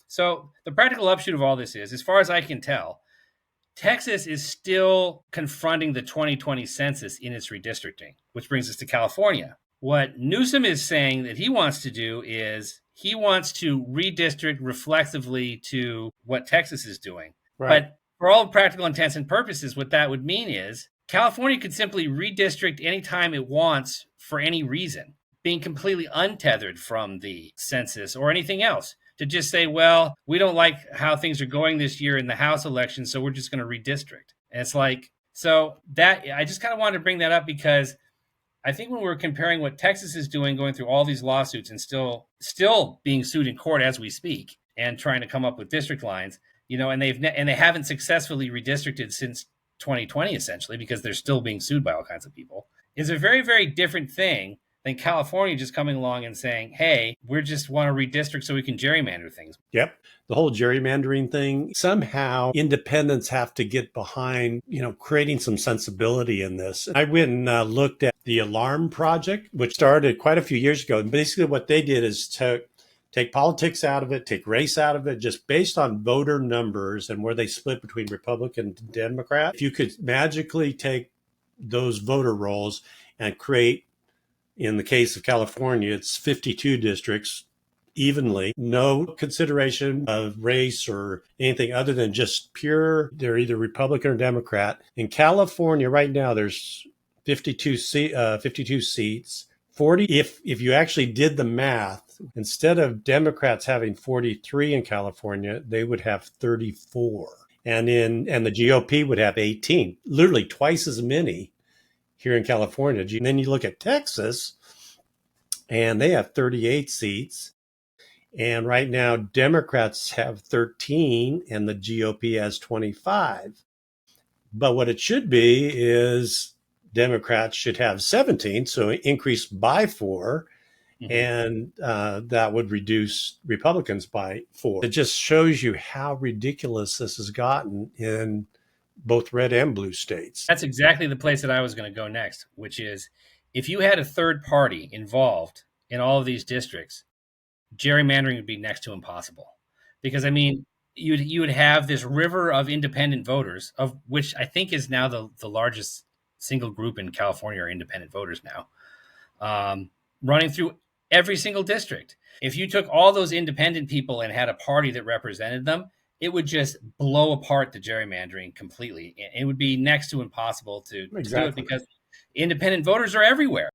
So the practical upshot of all this is, as far as I can tell, Texas is still confronting the 2020 census in its redistricting, which brings us to California. What Newsom is saying that he wants to do is he wants to redistrict reflexively to what Texas is doing. Right. But for all practical intents and purposes, what that would mean is California could simply redistrict anytime it wants for any reason, being completely untethered from the census or anything else. To just say, well, we don't like how things are going this year in the House election, so we're just going to redistrict. And it's like, so that I just kind of wanted to bring that up because I think when we're comparing what Texas is doing, going through all these lawsuits and still being sued in court as we speak, and trying to come up with district lines, and they haven't successfully redistricted since 2020, essentially, because they're still being sued by all kinds of people, is a very, very different thing than California just coming along and saying, hey, we just want to redistrict so we can gerrymander things. Yep. The whole gerrymandering thing, somehow independents have to get behind, creating some sensibility in this. I went and looked at the Alarm Project, which started quite a few years ago. And basically what they did is take politics out of it, take race out of it, just based on voter numbers and where they split between Republican and Democrat. If you could magically take those voter rolls and create, in the case of California, it's 52 districts evenly, no consideration of race or anything other than just pure, they're either Republican or Democrat. In California right now, there's 52 seats, 40. If you actually did the math, instead of Democrats having 43 in California, they would have 34. And the GOP would have 18, literally twice as many here in California. And then you look at Texas, and they have 38 seats. And right now, Democrats have 13 and the GOP has 25. But what it should be is Democrats should have 17, so increase by 4. Mm-hmm. And that would reduce Republicans by 4. It just shows you how ridiculous this has gotten in both red and blue states. That's exactly the place that I was going to go next, which is if you had a third party involved in all of these districts, gerrymandering would be next to impossible. Because, you would have this river of independent voters, of which I think is now the largest single group in California are independent voters now, running through every single district. If you took all those independent people and had a party that represented them, it would just blow apart the gerrymandering completely. It would be next to impossible to do it because independent voters are everywhere.